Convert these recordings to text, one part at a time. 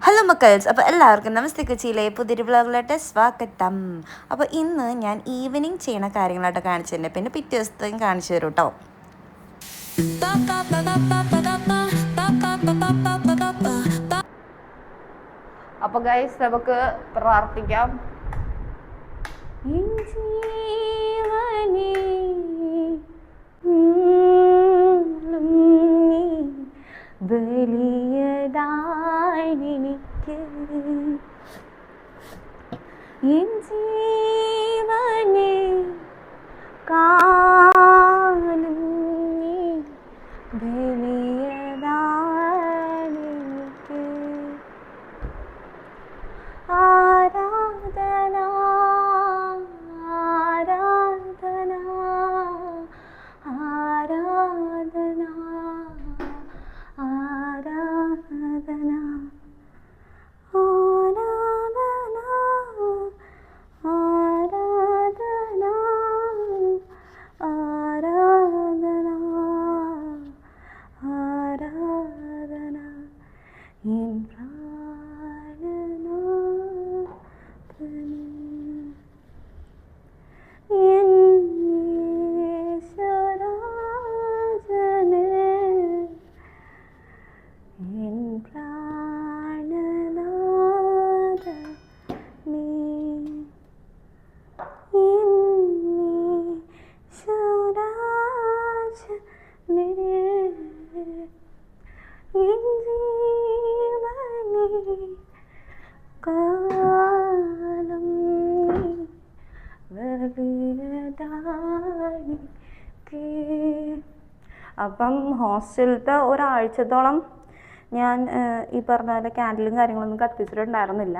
Hello മക്കൾസ്, അപ്പോൾ എല്ലാവർക്കും നമസ്തേ കൊച്ചിയിലെ പുതിയൊരു വ്ളോഗിലോട്ട് സ്വാഗതം. അപ്പോൾ ഇന്ന് ഞാൻ ഈവനിങ് ചെയ്യണ കാര്യങ്ങളായിട്ട് കാണിച്ചു തന്നെ, പിന്നെ പിറ്റേ ദിവസത്തേക്കും കാണിച്ചു തരും കേട്ടോ. അപ്പോൾ ഗൈസ്, നമുക്ക് പ്രാർത്ഥിക്കാം. വലിയതായെനിക്ക് എൻ ജീവനെ കാലും നീ വലിയതായെനിക്ക് ആരാധന ആരാധന ആരാധന ആരാധന ആരാധന ആരാധന ആരാധന ആരാധന എൻ പ്രാണനാഥനേ എൻ യേശുരാജനേ എൻ പ്രാണനാഥനേ എൻ യേശുരാജനേ എൻ ജീവനേ കാലം നീ. അപ്പം ഹോസ്റ്റലിലത്തെ ഒരാഴ്ചത്തോളം ഞാൻ ഈ പറഞ്ഞ പോലെ ക്യാൻഡിലും കാര്യങ്ങളൊന്നും കത്തിച്ചിട്ടുണ്ടായിരുന്നില്ല.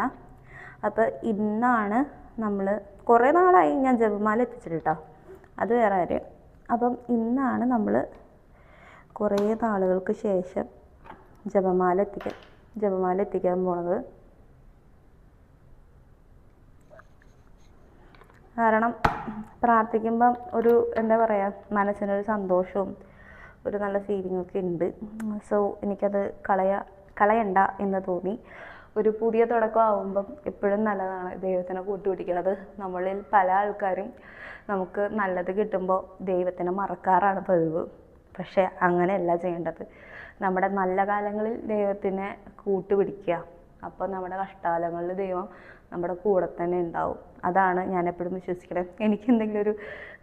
അപ്പോൾ ഇന്നാണ് നമ്മൾ, കുറേ നാളായി ഞാൻ ജപമാല എത്തിച്ചിട്ട് കേട്ടോ, അത് വേറെ കാര്യം. അപ്പം ഇന്നാണ് നമ്മൾ കുറേ നാളുകൾക്ക് ശേഷം ജപമാല എത്തിക്കാൻ പോണത്. കാരണം പ്രാർത്ഥിക്കുമ്പം ഒരു എന്താ പറയുക, മനസ്സിനൊരു സന്തോഷവും ഒരു നല്ല ഫീലിങ്ങൊക്കെ ഉണ്ട്. സോ എനിക്കത് കളയണ്ട എന്ന് തോന്നി. ഒരു പുതിയ തുടക്കം ആവുമ്പം എപ്പോഴും നല്ലതാണ് ദൈവത്തിനെ കൂട്ടുപിടിക്കുന്നത്. നമ്മളിൽ പല ആൾക്കാരും നമുക്ക് നല്ലത് കിട്ടുമ്പോൾ ദൈവത്തിനെ മറക്കാറാണ് പതിവ്. പക്ഷേ അങ്ങനെയല്ല ചെയ്യേണ്ടത്. നമ്മുടെ നല്ല കാലങ്ങളിൽ ദൈവത്തിനെ കൂട്ടുപിടിക്കുക. അപ്പോൾ നമ്മുടെ കഷ്ടകാലങ്ങളിൽ ദൈവം നമ്മുടെ കൂടെ തന്നെ ഉണ്ടാവും. അതാണ് ഞാൻ എപ്പോഴും വിശ്വസിക്കുന്നത്. എനിക്ക് എന്തെങ്കിലും ഒരു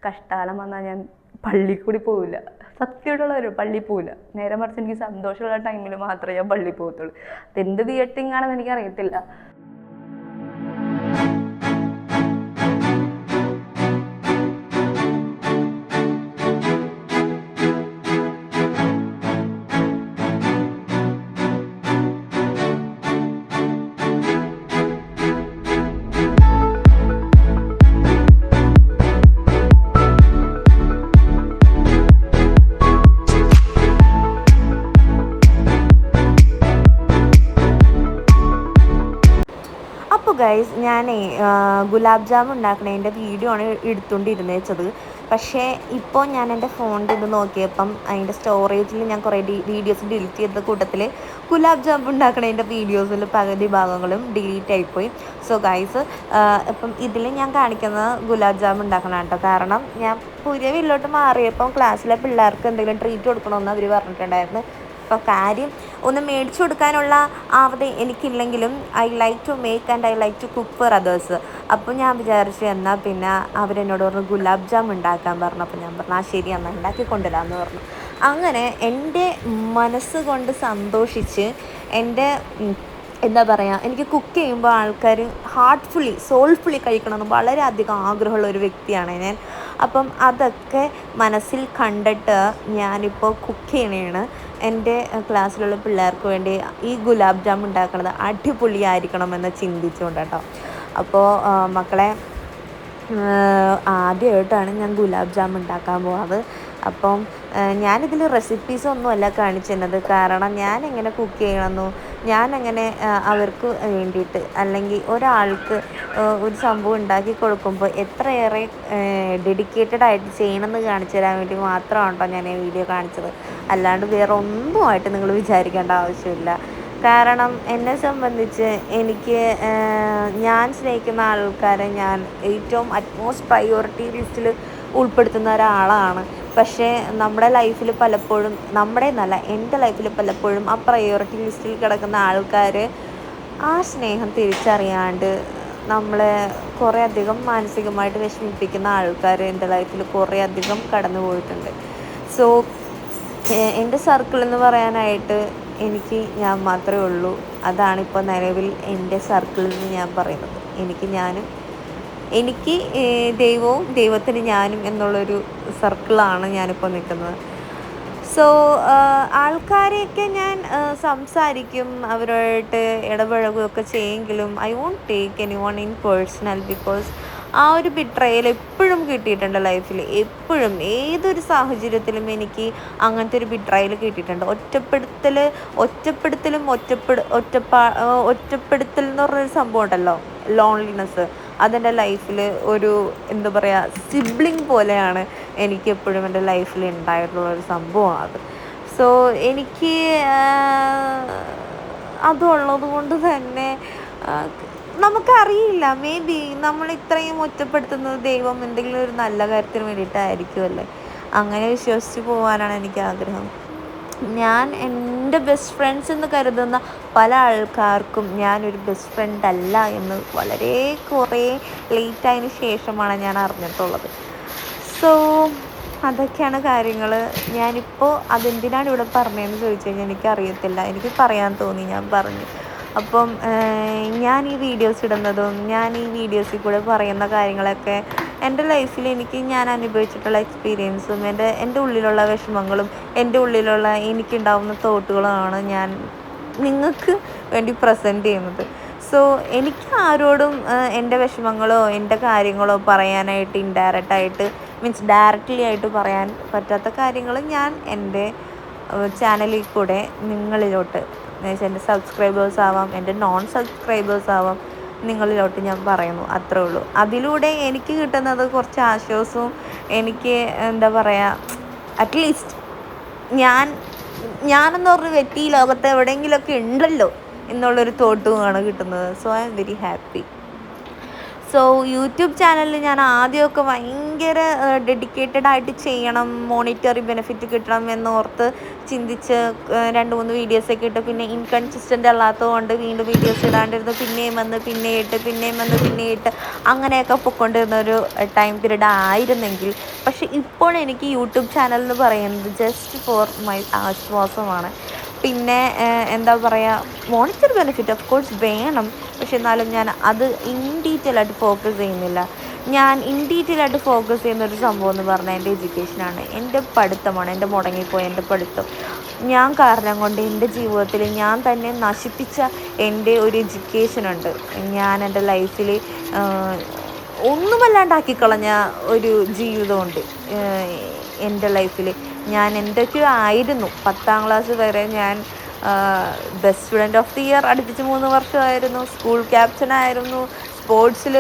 കഷ്ടകാലം വന്നാൽ ഞാൻ പള്ളിയിൽ കൂടി പോവില്ല. സത്യമായിട്ടുള്ളവർ പള്ളിയിൽ പോവില്ല. നേരെ മറിച്ച് എനിക്ക് സന്തോഷമുള്ള ടൈമിൽ മാത്രമേ ഞാൻ പള്ളിയിൽ പോകത്തുള്ളൂ. അതെന്ത് വിയർട്ടിങ് ആണെന്ന് എനിക്കറിയത്തില്ല. അപ്പോൾ ഗൈസ്, ഞാനേ ഗുലാബ് ജാമുൻ ഉണ്ടാക്കണതിൻ്റെ വീഡിയോ ആണ് എടുത്തുകൊണ്ടിരുന്നത്. പക്ഷേ ഇപ്പോൾ ഞാൻ എൻ്റെ ഫോണിൽ ഇത് നോക്കിയപ്പം അതിൻ്റെ സ്റ്റോറേജിൽ ഞാൻ കുറേ വീഡിയോസ് ഡിലീറ്റ് ചെയ്ത കൂട്ടത്തിൽ ഗുലാബ് ജാമുൻ ഉണ്ടാക്കണതിൻ്റെ വീഡിയോസിൽ പകുതി ഭാഗങ്ങളും ഡിലീറ്റ് ആയിപ്പോയി. സോ ഗൈസ്, ഇപ്പം ഇതിൽ ഞാൻ കാണിക്കുന്നത് ഗുലാബ് ജാമുൻ ഉണ്ടാക്കണം കേട്ടോ. കാരണം ഞാൻ പുതിയ വീട്ടിലോട്ട് മാറിയപ്പം ക്ലാസ്സിലെ പിള്ളേർക്ക് എന്തെങ്കിലും ട്രീറ്റ് കൊടുക്കണമെന്ന് അവർ പറഞ്ഞിട്ടുണ്ടായിരുന്നു. അപ്പോൾ കാര്യം ഒന്ന് മേടിച്ചു കൊടുക്കാനുള്ള ആവത് എനിക്കില്ലെങ്കിലും I like to make and I like to cook for others. അപ്പോൾ ഞാൻ വിചാരിച്ചു എന്നാൽ പിന്നെ അവരെന്നോട് പറഞ്ഞു ഗുലാബ് ജാം ഉണ്ടാക്കാൻ പറഞ്ഞു. അപ്പോൾ ഞാൻ പറഞ്ഞു ശരി, എന്നാൽ ഉണ്ടാക്കി കൊണ്ടുവരാമെന്ന് പറഞ്ഞു. അങ്ങനെ എൻ്റെ മനസ്സുകൊണ്ട് സന്തോഷിച്ച് എൻ്റെ എന്താ പറയുക, എനിക്ക് കുക്ക് ചെയ്യുമ്പോൾ ആൾക്കാർ ഹാർട്ട്ഫുള്ളി സോൾഫുള്ളി കഴിക്കണമെന്ന് വളരെയധികം ആഗ്രഹമുള്ള ഒരു വ്യക്തിയാണ് ഞാൻ. അപ്പം അതൊക്കെ മനസ്സിൽ കണ്ടിട്ട് ഞാനിപ്പോൾ കുക്ക് ചെയ്യണതാണ്. എൻ്റെ ക്ലാസ്സിലുള്ള പിള്ളേർക്ക് വേണ്ടി ഈ ഗുലാബ് ജാം ഉണ്ടാക്കുന്നത് അടിപൊളിയായിരിക്കണമെന്ന് ചിന്തിച്ചുകൊണ്ട് കേട്ടോ. അപ്പോൾ മക്കളെ, ആദ്യമായിട്ടാണ് ഞാൻ ഗുലാബ് ജാം ഉണ്ടാക്കാൻ പോകുന്നത്. അപ്പം ഞാനിതിൽ റെസിപ്പീസൊന്നുമല്ല കാണിച്ചിരുന്നത്. കാരണം ഞാനെങ്ങനെ കുക്ക് ചെയ്യണമെന്നോ ഞാനങ്ങനെ അവർക്ക് വേണ്ടിയിട്ട് അല്ലെങ്കിൽ ഒരാൾക്ക് ഒരു സംഭവം ഉണ്ടാക്കി കൊടുക്കുമ്പോൾ എത്രയേറെ ഡെഡിക്കേറ്റഡ് ആയിട്ട് ചെയ്യണമെന്ന് കാണിച്ചു തരാൻ വേണ്ടി മാത്രമാണ് കേട്ടോ ഞാൻ ഈ വീഡിയോ കാണിച്ചത്. അല്ലാണ്ട് വേറെ ഒന്നുമായിട്ട് നിങ്ങൾ വിചാരിക്കേണ്ട ആവശ്യമില്ല. കാരണം എന്നെ സംബന്ധിച്ച് എനിക്ക് ഞാൻ സ്നേഹിക്കുന്ന ആൾക്കാരെ ഞാൻ ഏറ്റവും അറ്റ്മോസ്റ്റ് പ്രയോറിറ്റി ലിസ്റ്റിൽ ഉൾപ്പെടുത്തുന്ന ഒരാളാണ്. പക്ഷേ നമ്മുടെ ലൈഫിൽ പലപ്പോഴും, നമ്മുടെ എന്നല്ല എൻ്റെ ലൈഫിൽ പലപ്പോഴും ആ പ്രയോറിറ്റി ലിസ്റ്റിൽ കിടക്കുന്ന ആൾക്കാർ ആ സ്നേഹം തിരിച്ചറിയാണ്ട് നമ്മളെ കുറേ അധികം മാനസികമായിട്ട് വിഷമിപ്പിക്കുന്ന ആൾക്കാർ എൻ്റെ ലൈഫിൽ കുറേ അധികം കടന്നു പോയിട്ടുണ്ട്. സോ എൻ്റെ സർക്കിൾ എന്ന് പറയാനായിട്ട് എനിക്ക് ഞാൻ മാത്രമേ ഉള്ളൂ. അതാണിപ്പോൾ നിലവിൽ എൻ്റെ സർക്കിളിൽ നിന്ന് ഞാൻ പറയുന്നത്. എനിക്ക് ദൈവവും ദൈവത്തിന് ഞാനും എന്നുള്ളൊരു സർക്കിളാണ് ഞാനിപ്പോൾ നിൽക്കുന്നത്. സോ ആൾക്കാരെയൊക്കെ ഞാൻ സംസാരിക്കും, അവരുമായിട്ട് ഇടപഴകുകയൊക്കെ ചെയ്യുമെങ്കിലും I won't take anyone in personal. Because ആ ഒരു ബിട്രയൽ എപ്പോഴും കിട്ടിയിട്ടുണ്ട് ലൈഫിൽ. എപ്പോഴും ഏതൊരു സാഹചര്യത്തിലും എനിക്ക് അങ്ങനത്തെ ഒരു ബിട്രയൽ കിട്ടിയിട്ടുണ്ട്. ഒറ്റപ്പെടുത്തലും ഒറ്റപ്പെടുത്തൽ എന്ന് പറഞ്ഞൊരു സംഭവം ഉണ്ടല്ലോ, ലോൺലിനെസ്. അതെൻ്റെ ലൈഫിൽ ഒരു എന്താ പറയുക, സിബ്ലിങ് പോലെയാണ് എനിക്ക് എപ്പോഴും എൻ്റെ ലൈഫിൽ ഉണ്ടായിട്ടുള്ളൊരു സംഭവമാണ് അത്. സോ എനിക്ക് അതുള്ളത് കൊണ്ട് തന്നെ നമുക്കറിയില്ല, മേ ബി നമ്മൾ ഇത്രയും ഒറ്റപ്പെടുത്തുന്നത് ദൈവം എന്തെങ്കിലും ഒരു നല്ല കാര്യത്തിന് വേണ്ടിയിട്ടായിരിക്കുമല്ലേ. അങ്ങനെ വിശ്വസിച്ച് പോകാനാണ് എനിക്ക് ആഗ്രഹം. ഞാൻ എൻ്റെ ബെസ്റ്റ് ഫ്രണ്ട്സ് എന്ന് കരുതുന്ന പല ആൾക്കാർക്കും ഞാനൊരു ബെസ്റ്റ് ഫ്രണ്ട് അല്ല എന്ന് വളരെ കുറേ ലേറ്റായതിന് ശേഷമാണ് ഞാൻ അറിഞ്ഞിട്ടുള്ളത്. സോ അതൊക്കെയാണ് കാര്യങ്ങൾ. ഞാനിപ്പോൾ അതെന്തിനാണ് ഇവിടെ പറഞ്ഞതെന്ന് ചോദിച്ചു കഴിഞ്ഞാൽ എനിക്കറിയത്തില്ല, എനിക്ക് പറയാൻ തോന്നി, ഞാൻ പറഞ്ഞു. അപ്പം ഞാൻ ഈ വീഡിയോസ് ഇടുന്നതും ഞാൻ ഈ വീഡിയോസിൽ കൂടെ പറയുന്ന കാര്യങ്ങളൊക്കെ എൻ്റെ ലൈഫിൽ ഞാൻ അനുഭവിച്ചിട്ടുള്ള എക്സ്പീരിയൻസും എൻ്റെ ഉള്ളിലുള്ള വിഷമങ്ങളും എൻ്റെ ഉള്ളിലുള്ള എനിക്കുണ്ടാവുന്ന തോട്ടുകളുമാണ് ഞാൻ നിങ്ങൾക്ക് വേണ്ടി പ്രസൻറ്റ് ചെയ്യുന്നത്. സോ എനിക്ക് ആരോടും എൻ്റെ വിഷമങ്ങളോ എൻ്റെ കാര്യങ്ങളോ പറയാനായിട്ട് ഇൻഡയറക്റ്റായിട്ട് ഡയറക്റ്റ്ലി ആയിട്ട് പറയാൻ പറ്റാത്ത കാര്യങ്ങൾ ഞാൻ എൻ്റെ ചാനലിൽ കൂടെ നിങ്ങളിലോട്ട്, എൻ്റെ സബ്സ്ക്രൈബേഴ്സ് ആവാം, എൻ്റെ നോൺ സബ്സ്ക്രൈബേഴ്സ് ആവാം, നിങ്ങളിലോട്ട് ഞാൻ പറയുന്നു, അത്രേ ഉള്ളൂ. അതിലൂടെ എനിക്ക് കിട്ടുന്നത് കുറച്ച് ആശ്വാസവും എനിക്ക് എന്താ പറയുക, അറ്റ്ലീസ്റ്റ് ഞാനെന്ന് പറഞ്ഞ വ്യക്തി ഈ ലോകത്ത് എവിടെയെങ്കിലുമൊക്കെ ഉണ്ടല്ലോ എന്നുള്ളൊരു തോട്ടുമാണ് കിട്ടുന്നത്. So I am very happy. So YouTube ചാനലിൽ ഞാൻ ആദ്യമൊക്കെ ഭയങ്കര ഡെഡിക്കേറ്റഡ് ആയിട്ട് ചെയ്യണം, മോണിറ്ററി ബെനിഫിറ്റ് കിട്ടണം എന്നോർത്ത് ചിന്തിച്ച് 2-3 വീഡിയോസൊക്കെ ഇട്ട് പിന്നെ ഇൻകൺസിസ്റ്റൻ്റ് അല്ലാത്തത് കൊണ്ട് വീണ്ടും വീഡിയോസ് ഇടാണ്ടിരുന്നു, പിന്നെയും വന്ന് ഇട്ട് അങ്ങനെയൊക്കെ പൊയ്ക്കൊണ്ടിരുന്ന ഒരു ടൈം പീരീഡ് ആയിരുന്നെങ്കിൽ. പക്ഷെ ഇപ്പോൾ എനിക്ക് യൂട്യൂബ് ചാനൽ എന്ന് പറയുന്നത് ജസ്റ്റ് ഫോർ മൈ ആശ്വാസമാണ്. പിന്നെ എന്താ പറയുക, മോണിറ്ററി ബെനിഫിറ്റ് ഓഫ് കോഴ്സ് വേണം, പക്ഷെ എന്നാലും ഞാൻ അത് ഇൻ ഡീറ്റെയിൽ ആയിട്ട് ഫോക്കസ് ചെയ്യുന്നില്ല. ഞാൻ ഇൻ ഡീറ്റെയിൽ ആയിട്ട് ഫോക്കസ് ചെയ്യുന്നൊരു സംഭവം എന്ന് പറഞ്ഞാൽ എൻ്റെ എഡ്യൂക്കേഷനാണ്, എൻ്റെ പഠിത്തമാണ്. എൻ്റെ മുടങ്ങിപ്പോയ എൻ്റെ പഠിത്തം ഞാൻ കാരണം കൊണ്ട് എൻ്റെ ജീവിതത്തിൽ ഞാൻ തന്നെ നശിപ്പിച്ച എൻ്റെ ഒരു എഡ്യൂക്കേഷനുണ്ട്. ഞാൻ എൻ്റെ ലൈഫിൽ ഒന്നുമല്ലാണ്ടാക്കി കളഞ്ഞ ഒരു ജീവിതമുണ്ട് എൻ്റെ ലൈഫിൽ. ഞാൻ എന്തൊക്കെയോ ആയിരുന്നു. 10ാം ക്ലാസ് വരെ ഞാൻ best student of the year അടുപ്പിച്ച് 3 വർഷമായിരുന്നു, സ്കൂൾ ക്യാപ്റ്റനായിരുന്നു, സ്പോർട്സിൽ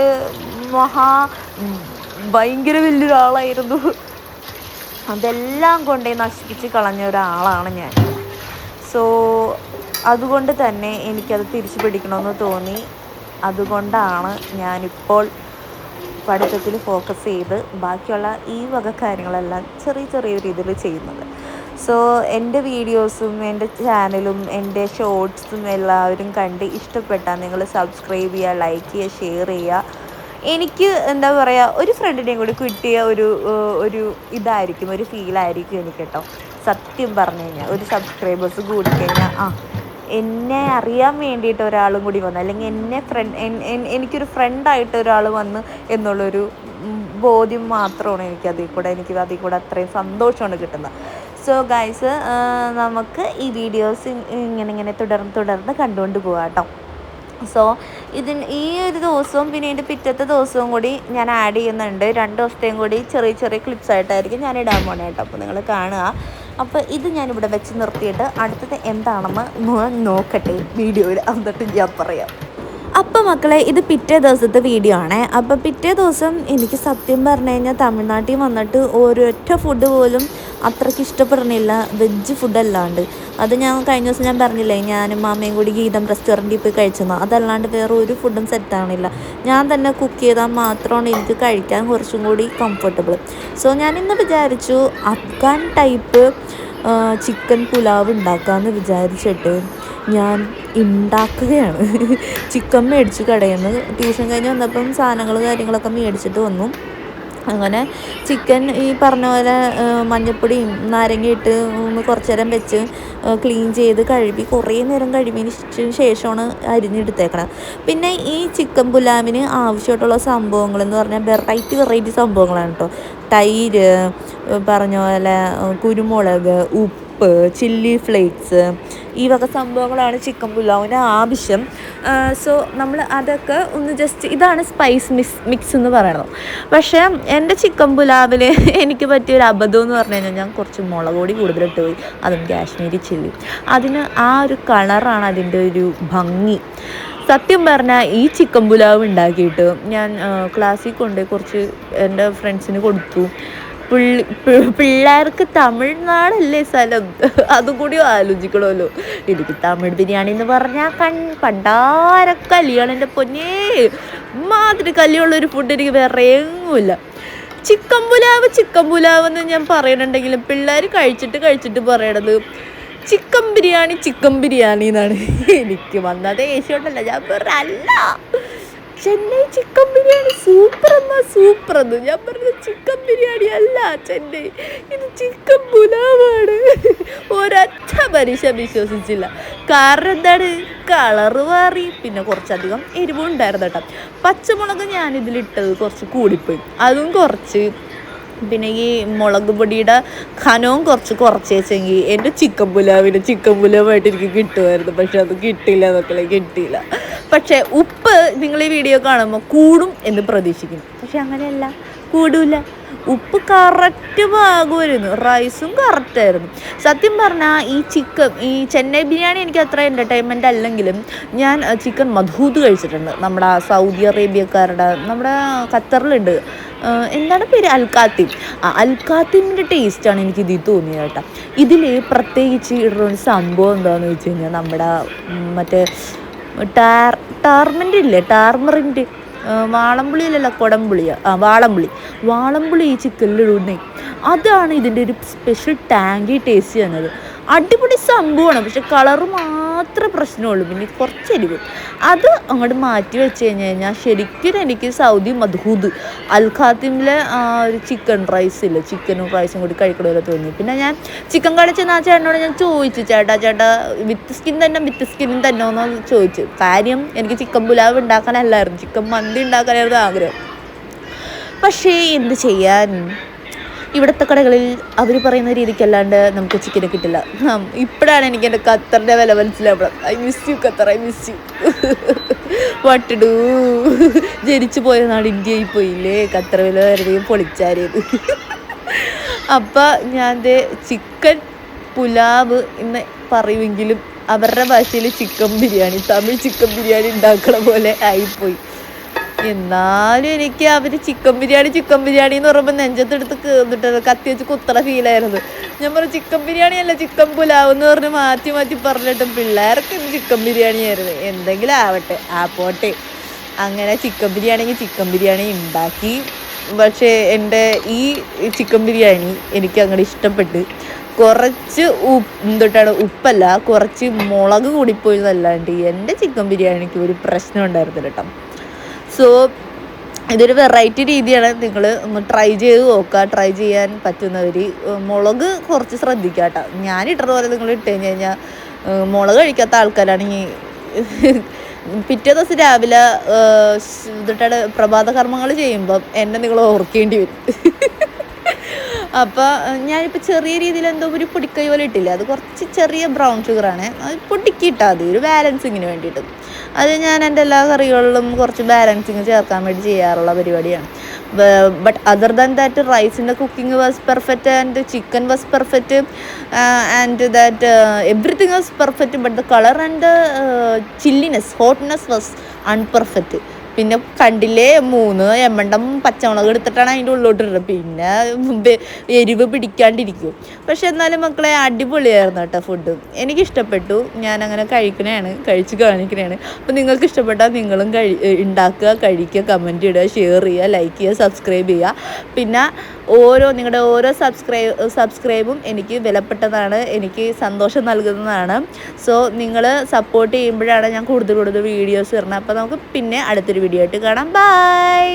ഭയങ്കര വലിയൊരാളായിരുന്നു. അതെല്ലാം കൊണ്ടേ നശിപ്പിച്ച് കളഞ്ഞ ഒരാളാണ് ഞാൻ. സോ അതുകൊണ്ട് തന്നെ എനിക്കത് തിരിച്ചു പിടിക്കണമെന്ന് തോന്നി. അതുകൊണ്ടാണ് ഞാനിപ്പോൾ പഠിത്തത്തിൽ ഫോക്കസ് ചെയ്ത് ബാക്കിയുള്ള ഈ വക കാര്യങ്ങളെല്ലാം ചെറിയ രീതിയിൽ ചെയ്യുന്നത്. സോ എൻ്റെ വീഡിയോസും എൻ്റെ ചാനലും എൻ്റെ ഷോർട്സും എല്ലാവരും കണ്ട് ഇഷ്ടപ്പെട്ടാൽ നിങ്ങൾ സബ്സ്ക്രൈബ് ചെയ്യുക, ലൈക്ക് ചെയ്യുക, ഷെയർ ചെയ്യുക. എനിക്ക് എന്താ പറയുക, ഒരു ഫ്രണ്ടിനെയും കൂടി കിട്ടിയ ഒരു ഇതായിരിക്കും, ഒരു ഫീലായിരിക്കും എനിക്ക് കേട്ടോ. സത്യം പറഞ്ഞു കഴിഞ്ഞാൽ ഒരു സബ്സ്ക്രൈബേഴ്സ് കൂടിക്കഴിഞ്ഞാൽ എന്നെ അറിയാൻ വേണ്ടിയിട്ട് ഒരാളും കൂടി വന്നു, അല്ലെങ്കിൽ എനിക്കൊരു ഫ്രണ്ടായിട്ട് ഒരാൾ വന്ന് എന്നുള്ളൊരു ബോധ്യം മാത്രമാണ് എനിക്ക് അതിൽ കൂടെ അത്രയും സന്തോഷമാണ് കിട്ടുന്നത്. സോ ഗൈസ്, നമുക്ക് ഈ വീഡിയോസ് ഇങ്ങനെ തുടർന്ന് കണ്ടുകൊണ്ട് പോകാം കേട്ടോ. സോ ഈ ഒരു ദിവസവും പിന്നെ ഇതിൻ്റെ പിറ്റത്തെ ദിവസവും കൂടി ഞാൻ ആഡ് ചെയ്യുന്നുണ്ട്. 2 ദിവസത്തെയും കൂടി ചെറിയ ക്ലിപ്സ് ആയിട്ടായിരിക്കും ഞാൻ ഇടാൻ പോണേ കേട്ടോ. അപ്പോൾ നിങ്ങൾ കാണുക. അപ്പോൾ ഇത് ഞാനിവിടെ വെച്ച് നിർത്തിയിട്ട് അടുത്തത് എന്താണെന്ന് നോക്കട്ടെ വീഡിയോയിൽ, എന്നിട്ട് ഞാൻ പറയാം. അപ്പോൾ മക്കളെ, ഇത് പിറ്റേ ദിവസത്തെ വീഡിയോ ആണ്. അപ്പോൾ പിറ്റേ ദിവസം എനിക്ക് സത്യം പറഞ്ഞു കഴിഞ്ഞാൽ തമിഴ്നാട്ടിൽ വന്നിട്ട് ഒരൊറ്റ ഫുഡ് പോലും അത്രയ്ക്ക് ഇഷ്ടപ്പെടണില്ല വെജ് ഫുഡല്ലാണ്ട്. അത് ഞാൻ കഴിഞ്ഞ ദിവസം ഞാൻ പറഞ്ഞില്ലേ, ഞാനും മാമയും കൂടി ഗീതം റെസ്റ്റോറൻറ്റിൽ പോയി കഴിച്ചെന്ന്. അതല്ലാണ്ട് വേറെ ഒരു ഫുഡും സെറ്റാവണില്ല. ഞാൻ തന്നെ കുക്ക് ചെയ്താൽ മാത്രമാണ് എനിക്ക് കഴിക്കാൻ കുറച്ചും കൂടി കംഫർട്ടബിൾ. സോ ഞാനിന്ന് വിചാരിച്ചു അഫ്ഗാൻ ടൈപ്പ് ചിക്കൻ പുലാവ് ഉണ്ടാക്കാമെന്ന് വിചാരിച്ചിട്ട് ഞാൻ ഉണ്ടാക്കുകയാണ്. ചിക്കൻ മേടിച്ചു കടയിൽ നിന്ന്. ട്യൂഷൻ കഴിഞ്ഞ് വന്നപ്പം സാധനങ്ങൾ കാര്യങ്ങളൊക്കെ മേടിച്ചിട്ട് വന്നു. അങ്ങനെ ചിക്കൻ ഈ പറഞ്ഞ പോലെ മഞ്ഞൾപ്പൊടിയും നാരങ്ങയിട്ട് ഒന്ന് കുറച്ച് നേരം വെച്ച് ക്ലീൻ ചെയ്ത് കഴുകി കുറേ നേരം കഴുകിയതിന് ശേഷമാണ് അരിഞ്ഞെടുത്തേക്കണം. പിന്നെ ഈ ചിക്കൻ പുലാവിന് ആവശ്യമായിട്ടുള്ള സംഭവങ്ങളെന്ന് പറഞ്ഞാൽ വെറൈറ്റി സംഭവങ്ങളാണ് കേട്ടോ. തൈര്, പറഞ്ഞ പോലെ കുരുമുളക്, ഉപ്പ്, ചില്ലി ഫ്ലേക്സ്, ഈ വക സംഭവങ്ങളാണ് ചിക്കൻ പുലാവിന് ആവശ്യം. സോ നമ്മൾ അതൊക്കെ ഒന്ന് ജസ്റ്റ്, ഇതാണ് സ്പൈസ് മിക്സ് എന്ന് പറയണത്. പക്ഷേ എൻ്റെ ചിക്കൻ പുലാവിൽ എനിക്ക് പറ്റിയൊരു അബദ്ധം എന്ന് പറഞ്ഞു കഴിഞ്ഞാൽ ഞാൻ കുറച്ച് മുളക് പൊടി കൂടുതലിട്ട് പോയി. അതും കാശ്മീരി ചില്ലി. അതിന് ആ ഒരു കളറാണ് അതിൻ്റെ ഒരു ഭംഗി. സത്യം പറഞ്ഞാൽ ഈ ചിക്കൻ പുലാവ് ഉണ്ടാക്കിയിട്ട് ഞാൻ ക്ലാസ്സിൽ കൊണ്ടുപോയി കുറച്ച് എൻ്റെ ഫ്രണ്ട്സിന് കൊടുത്തു. പിള്ളേർക്ക് തമിഴ്നാടല്ലേ സ്ഥലം, അതും കൂടി ആലോചിക്കണമല്ലോ. എനിക്ക് തമിഴ് ബിരിയാണി എന്ന് പറഞ്ഞാൽ പണ്ടാര കല്യാണം. എൻ്റെ പൊന്നേ, മാതിരി കല്യാണമുള്ളൊരു ഫുഡ് എനിക്ക് വേറെ എങ്ങുമില്ല. ചിക്കൻ പുലാവ് എന്ന് ഞാൻ പറയണുണ്ടെങ്കിലും പിള്ളേർ കഴിച്ചിട്ട് പറയണത് ചിക്കൻ ബിരിയാണി എന്നാണ്. എനിക്ക് വന്നത് ദേഷ്യമുണ്ടല്ല, ഞാൻ പറഞ്ഞല്ല ചെന്നൈ ചിക്കൻ ബിരിയാണി സൂപ്പർ എന്ന്. ഞാൻ പറഞ്ഞത് ചിക്കൻ ബിരിയാണി അല്ല ചെന്നൈ, ഇത് ചിക്കൻ പുലാവാണ്. ഒരൊറ്റ മനുഷ്യ വിശ്വസിച്ചില്ല. കാരണം എന്താണ്, കളറ് മാറി, പിന്നെ കുറച്ചധികം എരിവുണ്ടായിരുന്നു കേട്ടോ. പച്ചമുളക് ഞാനിതിലിട്ടത് കുറച്ച് കൂടിപ്പോയി, അതും കുറച്ച്. പിന്നെ ഈ മുളക് പൊടിയുടെ ഖനവും കുറച്ച് വെച്ചെങ്കിൽ എൻ്റെ ചിക്കൻ പുലാവായിട്ട് എനിക്ക് കിട്ടുമായിരുന്നു. പക്ഷെ അത് കിട്ടിയില്ല. പക്ഷേ ഉപ്പ് നിങ്ങൾ ഈ വീഡിയോ കാണുമ്പോൾ കൂടും എന്ന് പ്രതീക്ഷിക്കും. പക്ഷെ അങ്ങനെയല്ല, കൂടില്ല. ഉപ്പ് കറക്റ്റ് പാകുമായിരുന്നു. റൈസും കറക്റ്റായിരുന്നു. സത്യം പറഞ്ഞാൽ ഈ ചെന്നൈ ബിരിയാണി എനിക്ക് അത്ര എൻ്റർടൈൻമെൻ്റ് അല്ലെങ്കിലും ഞാൻ ചിക്കൻ മധൂത് കഴിച്ചിട്ടുണ്ട്. നമ്മുടെ സൗദി അറേബ്യക്കാരുടെ, നമ്മുടെ ഖത്തറിലുണ്ട്, എന്താണ് പേര്, അൽക്കാത്തിമിൻ്റെ ടേസ്റ്റാണ് എനിക്ക് ഇതിൽ തോന്നിയത് കേട്ടോ. ഇതിൽ പ്രത്യേകിച്ച് ഇടുന്ന സംഭവം എന്താണെന്ന് വെച്ച് കഴിഞ്ഞാൽ, നമ്മുടെ മറ്റേ ടാർമറിൻ്റെ വാളംപുളിയല്ലല്ലോ, വാളംപുളി ഈ ചിക്കനിലിടുന്നേ. അതാണ് ഇതിൻ്റെ ഒരു സ്പെഷ്യൽ ടാങ്കി ടേസ്റ്റ് ചെയ്യുന്നത്. അടിപൊളി സംഭവമാണ്. പക്ഷെ കളറ് മാത്രമേ പ്രശ്നമുള്ളൂ. പിന്നെ കുറച്ച് എരിവ് അത് അങ്ങോട്ട് മാറ്റി വെച്ച് കഴിഞ്ഞാൽ ശരിക്കും എനിക്ക് സൗദി മധൂദ് അൽഖാത്തിമിലെ ഒരു ചിക്കൻ റൈസില്ല, ചിക്കനും റൈസും കൂടി കഴിക്കണമെന്ന് തോന്നി. പിന്നെ ഞാൻ ചിക്കൻ കട ചെന്ന് ആ ചേട്ടനോട് ഞാൻ ചോദിച്ചു, ചേട്ടാ വിത്ത് സ്കിന്നും തന്നെ എന്ന് ചോദിച്ചു. കാര്യം എനിക്ക് ചിക്കൻ പുലാവ് ഉണ്ടാക്കാനല്ലായിരുന്നു, ചിക്കൻ മന്തി ഉണ്ടാക്കാനായിരുന്നു ആഗ്രഹം. പക്ഷേ എന്ത് ചെയ്യാൻ, ഇവിടുത്തെ കടകളിൽ അവർ പറയുന്ന രീതിക്കല്ലാണ്ട് നമുക്ക് ചിക്കനെ കിട്ടില്ല. ഇപ്പോഴാണ് എനിക്ക് എൻ്റെ ഖത്തറിൻ്റെ വില മനസ്സിലാവണം. I miss you Qatar, I miss you. What to do. ജനിച്ചു പോയ നാട് ഇന്ത്യയിൽ പോയില്ലേ, ഖത്തർ വില വെറുതെ പൊളിച്ചാരേത്. അപ്പം ഞാൻ ചിക്കൻ പുലാവ് എന്ന് പറയുമെങ്കിലും അവരുടെ ഭാഷയിൽ തമിഴ് ചിക്കൻ ബിരിയാണി ഉണ്ടാക്കണ പോലെ ആയിപ്പോയി. എന്നാലും എനിക്ക് അവർ ചിക്കൻ ബിരിയാണി എന്ന് പറയുമ്പോൾ നെഞ്ചത്തെടുത്ത് കേന്നിട്ട് കത്തി വെച്ച് കുത്തണ ഫീലായിരുന്നു. ഞാൻ പറഞ്ഞു ചിക്കൻ ബിരിയാണി അല്ല ചിക്കൻ പുലാവ് എന്ന് പറഞ്ഞ് മാറ്റി പറഞ്ഞിട്ടും പിള്ളേർക്ക് ഇന്ന് ചിക്കൻ ബിരിയാണി ആയിരുന്നു. എന്തെങ്കിലും ആവട്ടെ, പോട്ടെ. അങ്ങനെ ചിക്കൻ ബിരിയാണി ഉണ്ടാക്കി. പക്ഷേ എൻ്റെ ഈ ചിക്കൻ ബിരിയാണി എനിക്ക് അങ്ങോട്ട് ഇഷ്ടപ്പെട്ട്. കുറച്ച് ഉപ്പല്ല, കുറച്ച് മുളക് കൂടിപ്പോയി എന്നല്ലാണ്ട് എൻ്റെ ചിക്കൻ ബിരിയാണിക്ക് ഒരു പ്രശ്നം ഉണ്ടായിരുന്നില്ല കേട്ടോ. സോ ഇതൊരു വെറൈറ്റി രീതിയാണ്. നിങ്ങൾ ഒന്ന് ട്രൈ ചെയ്ത് നോക്കുക. ട്രൈ ചെയ്യാൻ പറ്റുന്നവർ മുളക് കുറച്ച് ശ്രദ്ധിക്കുക കേട്ടോ. ഞാനിട്ടത് പോലെ നിങ്ങൾ ഇട്ട് കഴിഞ്ഞാൽ മുളക് കഴിക്കാത്ത ആൾക്കാരാണെങ്കിൽ പിറ്റേ ദിവസം രാവിലെ പ്രഭാത കർമ്മങ്ങൾ ചെയ്യുമ്പം എന്നെ നിങ്ങൾ ഓർക്കേണ്ടി വരും. അപ്പോൾ ഞാനിപ്പോൾ ചെറിയ രീതിയിൽ എന്തോ ഒരു പൊടിക്കൈ പോലെ ഇട്ടില്ല, അത് കുറച്ച് ചെറിയ ബ്രൗൺ ഷുഗറാണ്. അത് പൊടിക്കിട്ടാൽ മതി, ഒരു ബാലൻസിങ്ങിന് വേണ്ടിയിട്ട്. അത് ഞാൻ എൻ്റെ എല്ലാ കറികളിലും കുറച്ച് ബാലൻസിങ് ചേർക്കാൻ വേണ്ടി ചെയ്യാറുള്ള പരിപാടിയാണ്. ബട്ട് അതർ ദാൻ ദാറ്റ് റൈസിൻ്റെ cooking was perfect and chicken was perfect and that everything was perfect. But the colour and chilliness, hotness was unperfect. പിന്നെ കണ്ടില്ലേ 3 എമ്മണ്ടം പച്ചമുളക് എടുത്തിട്ടാണ് അതിൻ്റെ ഉള്ളിലോട്ടിടുന്നത്. പിന്നെ എരിവ് പിടിക്കാണ്ടിരിക്കും. പക്ഷെ എന്നാലും മക്കളെ അടിപൊളിയായിരുന്നു കേട്ടോ ഫുഡ്. എനിക്കിഷ്ടപ്പെട്ടു. ഞാനങ്ങനെ കഴിച്ച് കാണിക്കണതാണ്. അപ്പോൾ നിങ്ങൾക്ക് ഇഷ്ടപ്പെട്ടാൽ നിങ്ങളും ഉണ്ടാക്കുക, കഴിക്കുക, കമൻറ്റ് ഇടുക, ഷെയർ ചെയ്യുക, ലൈക്ക് ചെയ്യുക, സബ്സ്ക്രൈബ് ചെയ്യുക. പിന്നെ നിങ്ങളുടെ ഓരോ സബ്സ്ക്രൈബും എനിക്ക് വിലപ്പെട്ടതാണ്, എനിക്ക് സന്തോഷം നൽകുന്നതാണ്. സോ നിങ്ങൾ സപ്പോർട്ട് ചെയ്യുമ്പോഴാണ് ഞാൻ കൂടുതൽ വീഡിയോസ് ഇടുന്നത്. അപ്പോൾ നമുക്ക് പിന്നെ അടുത്തൊരു വീഡിയോ ആയിട്ട് കാണാം. ബൈ.